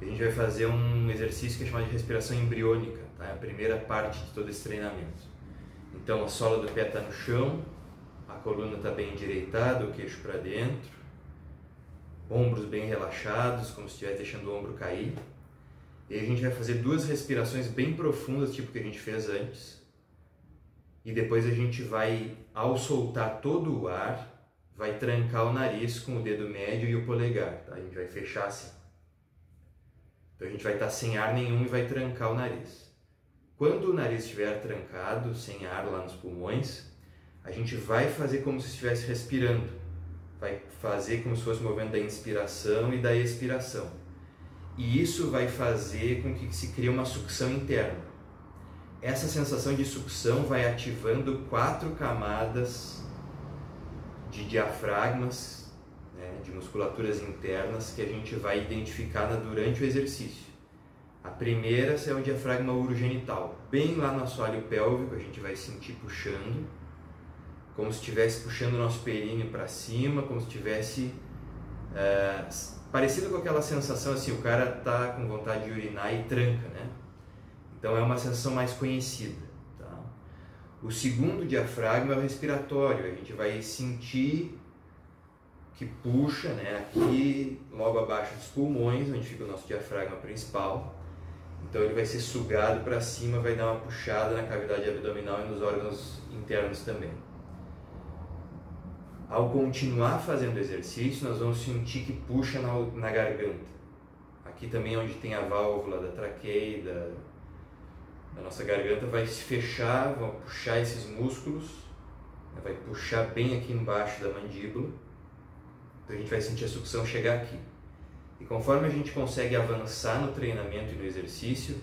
A gente vai fazer um exercício que é chamado de respiração embriônica, tá? É a primeira parte de todo esse treinamento. Então a sola do pé está no chão, a coluna está bem endireitada, o queixo para dentro, ombros bem relaxados, como se estivesse deixando o ombro cair. E aí a gente vai fazer 2 respirações bem profundas, tipo que a gente fez antes. E depois a gente vai, ao soltar todo o ar, vai trancar o nariz com o dedo médio e o polegar, tá? A gente vai fechar assim. Então a gente vai estar sem ar nenhum e vai trancar o nariz. Quando o nariz estiver trancado, sem ar lá nos pulmões, a gente vai fazer como se estivesse respirando. Vai fazer como se fosse o movimento da inspiração e da expiração. E isso vai fazer com que se crie uma sucção interna. Essa sensação de sucção vai ativando 4 camadas de diafragmas, né, de musculaturas internas que a gente vai identificar durante o exercício. A primeira é o diafragma urogenital, bem lá no assoalho pélvico, a gente vai sentir puxando, como se estivesse puxando o nosso períneo para cima, como se estivesse parecido com aquela sensação assim, o cara tá com vontade de urinar e tranca, né? Então é uma sensação mais conhecida, tá? O segundo diafragma é o respiratório, a gente vai sentir que puxa, né, aqui logo abaixo dos pulmões, onde fica o nosso diafragma principal. Então ele vai ser sugado para cima, vai dar uma puxada na cavidade abdominal e nos órgãos internos também. Ao continuar fazendo o exercício, nós vamos sentir que puxa na garganta. Aqui também onde tem a válvula da traqueia, da nossa garganta, vai se fechar, vão puxar esses músculos, vai puxar bem aqui embaixo da mandíbula. Então a gente vai sentir a sucção chegar aqui. E conforme a gente consegue avançar no treinamento e no exercício,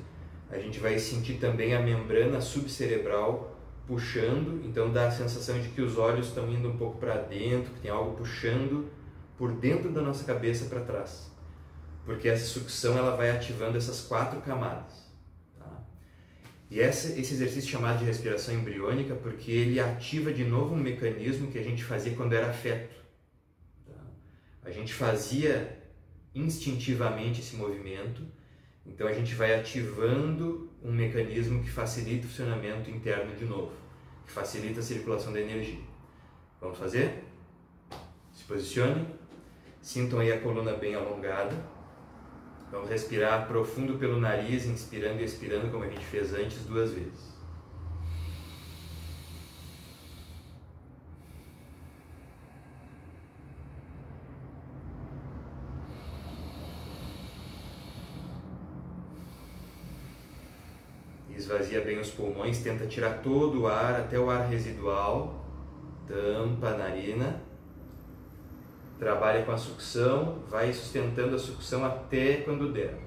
a gente vai sentir também a membrana subcerebral puxando, então dá a sensação de que os olhos estão indo um pouco para dentro, que tem algo puxando por dentro da nossa cabeça para trás. Porque essa sucção ela vai ativando essas 4 camadas. Tá? E esse exercício é chamado de respiração embriônica porque ele ativa de novo um mecanismo que a gente fazia quando era feto. Tá? A gente fazia instintivamente esse movimento, então a gente vai ativando um mecanismo que facilita o funcionamento interno de novo, que facilita a circulação da energia. Vamos fazer? Se posicione, sintam aí a coluna bem alongada. Vamos respirar profundo pelo nariz, inspirando e expirando como a gente fez antes 2 vezes. Esvazia bem os pulmões, tenta tirar todo o ar até o ar residual, tampa a narina, trabalha com a sucção, vai sustentando a sucção até quando der.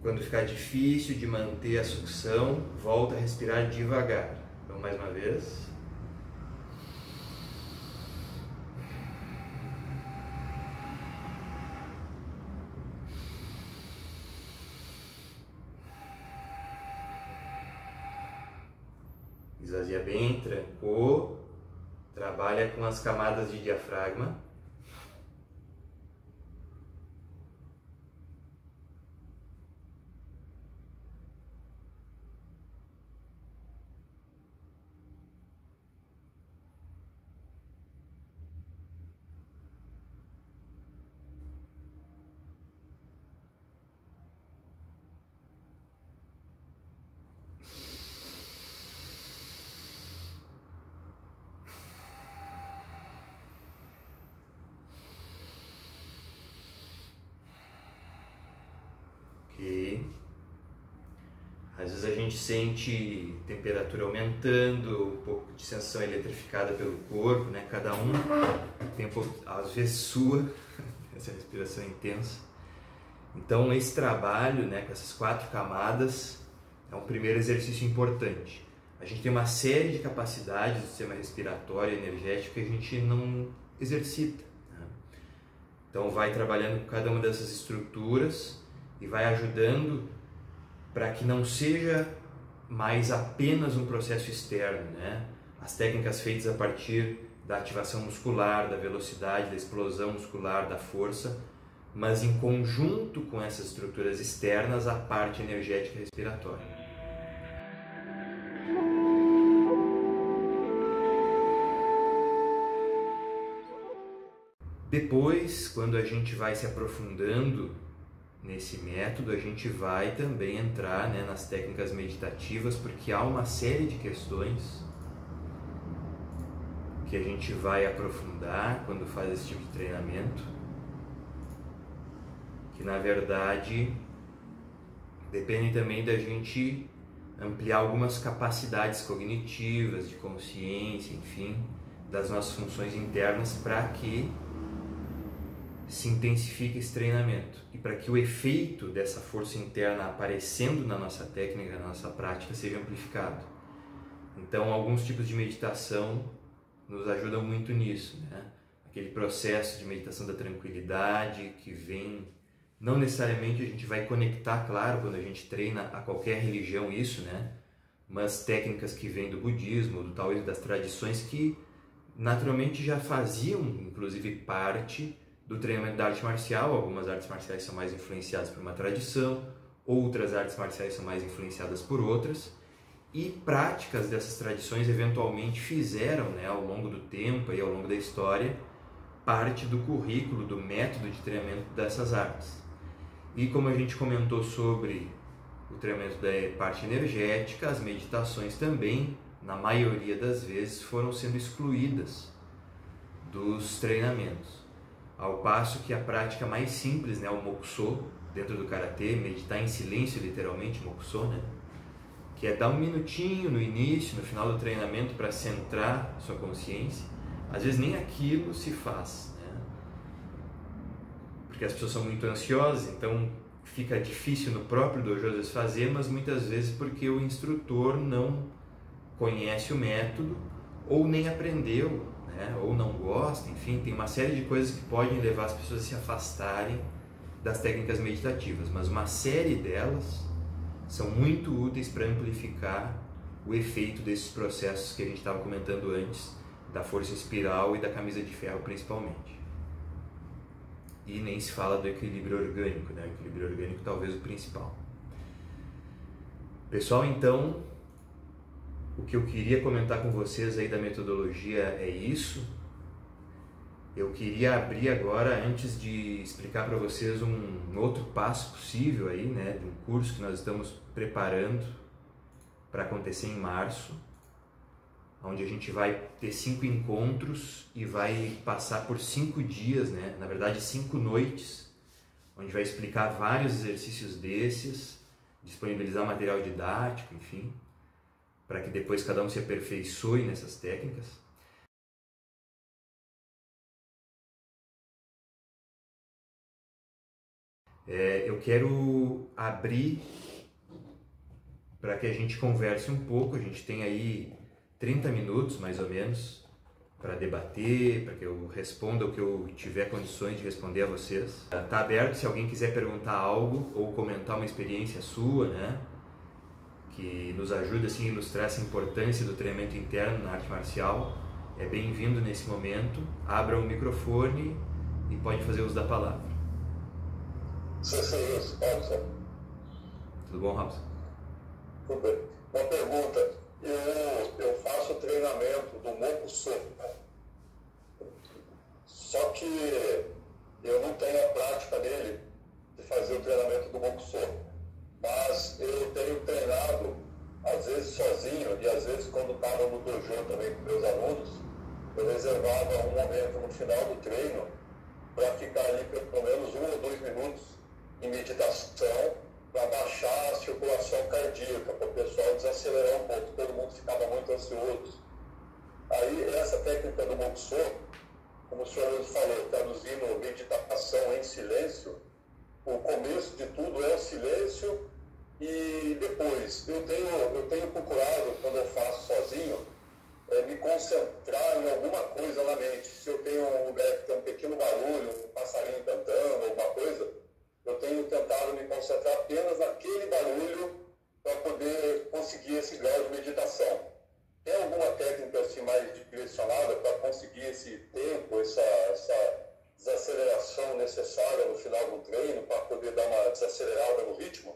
Quando ficar difícil de manter a sucção, volta a respirar devagar. Então, mais uma vez. Esvazia bem, trancou. Trabalha com as camadas de diafragma. Ok. Às vezes a gente sente temperatura aumentando, um pouco de sensação eletrificada pelo corpo, né? Cada um tem um pouco, às vezes sua, essa respiração intensa. Então esse trabalho, né, com essas 4 camadas é um primeiro exercício importante. A gente tem uma série de capacidades do sistema respiratório e energético que a gente não exercita, né? Então vai trabalhando com cada uma dessas estruturas e vai ajudando para que não seja mais apenas um processo externo, né? As técnicas feitas a partir da ativação muscular, da velocidade, da explosão muscular, da força, mas em conjunto com essas estruturas externas, a parte energética e respiratória. Depois, quando a gente vai se aprofundando nesse método, a gente vai também entrar, né, nas técnicas meditativas, porque há uma série de questões que a gente vai aprofundar quando faz esse tipo de treinamento, que na verdade dependem também da gente ampliar algumas capacidades cognitivas, de consciência, enfim, das nossas funções internas para que se intensifique esse treinamento e para que o efeito dessa força interna aparecendo na nossa técnica, na nossa prática, seja amplificado. Então, alguns tipos de meditação nos ajudam muito nisso, né? Aquele processo de meditação da tranquilidade que vem, não necessariamente a gente vai conectar, claro, quando a gente treina a qualquer religião isso, né? Mas técnicas que vêm do budismo, do taoísmo, das tradições que naturalmente já faziam, inclusive, parte do treinamento da arte marcial. Algumas artes marciais são mais influenciadas por uma tradição, outras artes marciais são mais influenciadas por outras, e práticas dessas tradições eventualmente fizeram, né, ao longo do tempo e ao longo da história, parte do currículo, do método de treinamento dessas artes. E como a gente comentou sobre o treinamento da parte energética, as meditações também, na maioria das vezes, foram sendo excluídas dos treinamentos. Ao passo que a prática mais simples, né, o Mokuso, dentro do Karatê, meditar em silêncio, literalmente, Mokuso, né, que é dar um minutinho no início, no final do treinamento, para centrar sua consciência, às vezes nem aquilo se faz, né, porque as pessoas são muito ansiosas, então fica difícil no próprio dojo às vezes fazer, mas muitas vezes porque o instrutor não conhece o método ou nem aprendeu, né, né? Ou não gosta, enfim, tem uma série de coisas que podem levar as pessoas a se afastarem das técnicas meditativas, mas uma série delas são muito úteis para amplificar o efeito desses processos que a gente estava comentando antes, da força espiral e da camisa de ferro principalmente. E nem se fala do equilíbrio orgânico, né? O equilíbrio orgânico talvez o principal. Pessoal, então, o que eu queria comentar com vocês aí da metodologia é isso. Eu queria abrir agora, antes de explicar para vocês um outro passo possível aí, né, de um curso que nós estamos preparando para acontecer em março, onde a gente vai ter 5 encontros e vai passar por 5 dias, né, na verdade 5 noites, onde vai explicar vários exercícios desses, disponibilizar material didático, enfim, para que depois cada um se aperfeiçoe nessas técnicas. Eu quero abrir para que a gente converse um pouco. A gente tem aí 30 minutos mais ou menos para debater, para que eu responda o que eu tiver condições de responder a vocês. Está aberto se alguém quiser perguntar algo ou comentar uma experiência sua, né, que nos ajuda assim, a ilustrar essa importância do treinamento interno na arte marcial. É bem-vindo nesse momento. Abra o microfone e pode fazer uso da palavra. Sim, Robson. Tudo bom, Robson? Tudo bem. Uma pergunta. Eu faço treinamento do Mokusô. Só que eu não tenho a prática dele, de fazer o treinamento do Mokusô. Mas eu tenho treinado, às vezes sozinho, e às vezes quando estava no dojo também com meus alunos, eu reservava um momento no final do treino para ficar ali pelo menos 1 ou 2 minutos em meditação, para baixar a circulação cardíaca, para o pessoal desacelerar um pouco, todo mundo ficava muito ansioso. Aí essa técnica do Mokusô, como o senhor falou, traduzindo meditação em silêncio, o começo de tudo é o silêncio, e depois eu tenho procurado, quando eu faço sozinho, me concentrar em alguma coisa na mente. Se eu tenho um lugar que tem um pequeno barulho, um passarinho cantando, alguma coisa, eu tenho tentado me concentrar apenas naquele barulho para poder conseguir esse grau de meditação. Tem alguma técnica assim mais direcionada para conseguir esse tempo, essa desaceleração necessária no final do treino, para poder dar uma desacelerada no ritmo?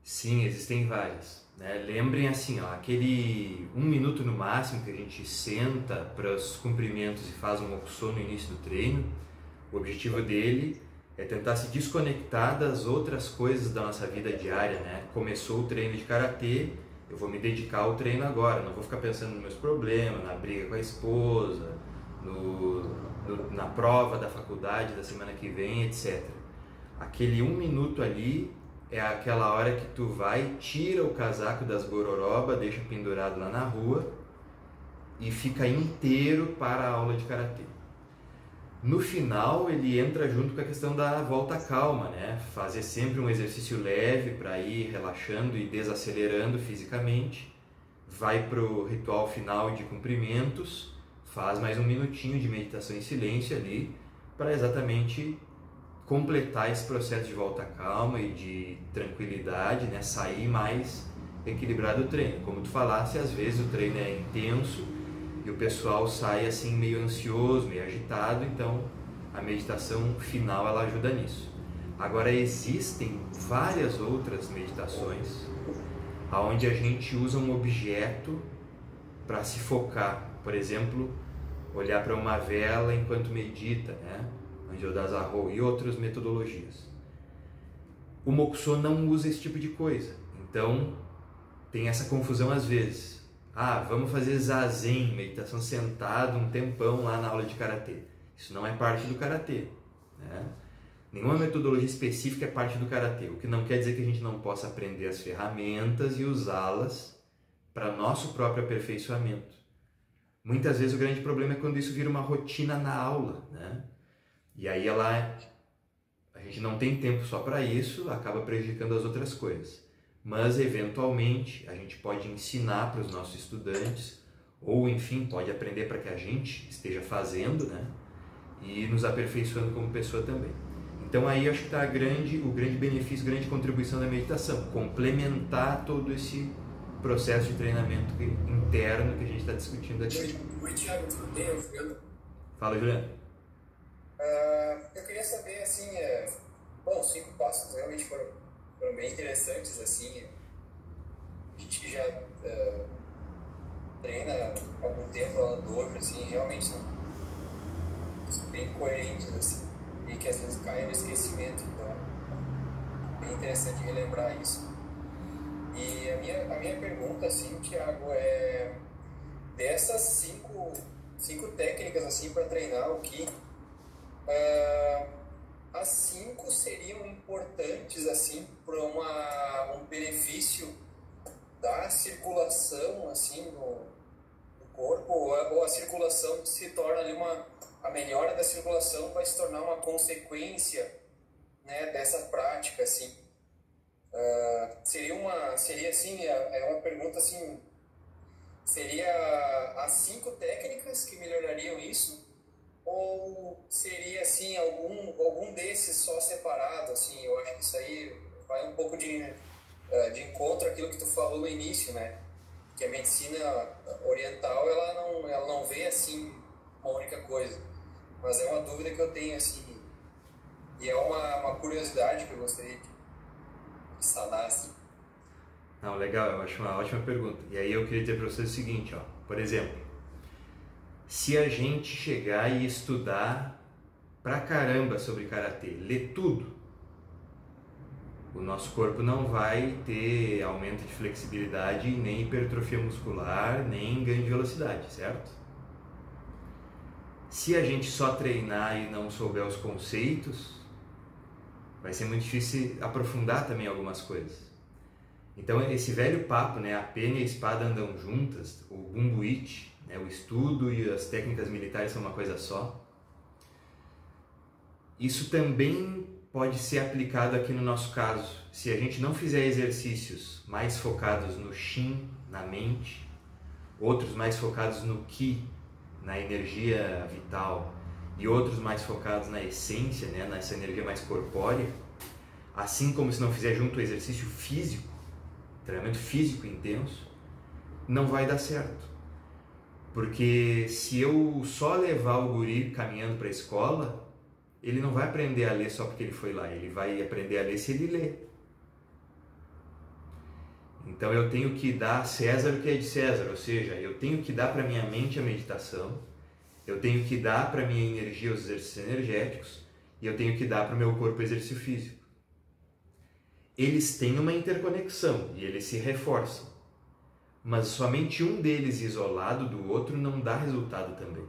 Sim, existem várias, né? Lembrem assim, ó, aquele 1 minuto no máximo que a gente senta para os cumprimentos e faz um Mokusô no início do treino. O objetivo dele é tentar se desconectar das outras coisas da nossa vida diária, né? Começou o treino de karatê, eu vou me dedicar ao treino agora, não vou ficar pensando nos meus problemas, na briga com a esposa, na prova da faculdade da semana que vem, etc. Aquele 1 minuto ali é aquela hora que tu vai, tira o casaco das gororoba, deixa pendurado lá na rua e fica inteiro para a aula de karatê. No final, ele entra junto com a questão da volta calma, né? Fazer sempre um exercício leve para ir relaxando e desacelerando fisicamente. Vai para o ritual final de cumprimentos, faz mais 1 minutinho de meditação em silêncio ali, para exatamente completar esse processo de volta calma e de tranquilidade, né? Sair mais equilibrado do treino. Como tu falasse, às vezes o treino é intenso e o pessoal sai assim meio ansioso, meio agitado, então a meditação final ela ajuda nisso. Agora existem várias outras meditações onde a gente usa um objeto para se focar. Por exemplo, olhar para uma vela enquanto medita, né? Anjo Dazaho e outras metodologias. O Mokusô não usa esse tipo de coisa, então tem essa confusão às vezes. Vamos fazer zazen, meditação sentado um tempão lá na aula de karatê. Isso não é parte do karatê, né? Nenhuma metodologia específica é parte do karatê, o que não quer dizer que a gente não possa aprender as ferramentas e usá-las para nosso próprio aperfeiçoamento. Muitas vezes o grande problema é quando isso vira uma rotina na aula, né? E aí a gente não tem tempo só para isso, acaba prejudicando as outras coisas. Mas, eventualmente, a gente pode ensinar para os nossos estudantes ou enfim, pode aprender para que a gente esteja fazendo, né? E nos aperfeiçoando como pessoa também. Então aí acho que está o grande benefício, grande contribuição da meditação, complementar todo esse processo de treinamento interno que a gente está discutindo aqui. Oi, Thiago, tudo bem? Eu Juliano. Fala, Juliano. Eu queria saber, assim, bom, 5 passos realmente foram bem interessantes, assim, a gente já treina há algum tempo lá no Dojo, assim, realmente são bem coerentes, assim, e que às vezes caem no esquecimento, então bem interessante relembrar isso. E a minha pergunta, assim, Thiago, é dessas cinco técnicas, assim, para treinar o Ki, as 5 seriam importantes, assim, para um benefício da circulação, assim, no corpo, ou a circulação se torna ali a melhora da circulação vai se tornar uma consequência, né, dessa prática, assim. Seria assim, é uma pergunta assim, seria as 5 técnicas que melhorariam isso, ou seria assim algum desses só separado, assim? Eu acho que isso aí vai um pouco de encontro àquilo que tu falou no início, né? Que a medicina oriental ela não vê assim uma única coisa, mas é uma dúvida que eu tenho, assim, e é uma curiosidade que eu gostaria de sanar, assim. Não, legal, eu acho uma ótima pergunta. E aí eu queria dizer para vocês o seguinte, ó, por exemplo, se a gente chegar e estudar pra caramba sobre Karatê, ler tudo, o nosso corpo não vai ter aumento de flexibilidade, nem hipertrofia muscular, nem ganho de velocidade, certo? Se a gente só treinar e não souber os conceitos, vai ser muito difícil aprofundar também algumas coisas. Então esse velho papo, né, a pena e a espada andam juntas, o Bumbu Ichi, né, o estudo e as técnicas militares são uma coisa só. Isso também pode ser aplicado aqui no nosso caso. Se a gente não fizer exercícios mais focados no Shin, na mente, outros mais focados no Ki, na energia vital, e outros mais focados na essência, né, nessa energia mais corpórea, assim como se não fizer junto o exercício físico, treinamento físico intenso, não vai dar certo. Porque se eu só levar o guri caminhando para a escola, ele não vai aprender a ler só porque ele foi lá, ele vai aprender a ler se ele ler. Então eu tenho que dar a César o que é de César, ou seja, eu tenho que dar para minha mente a meditação, eu tenho que dar para minha energia os exercícios energéticos e eu tenho que dar para o meu corpo o exercício físico. Eles têm uma interconexão e eles se reforçam, mas somente um deles isolado do outro não dá resultado também.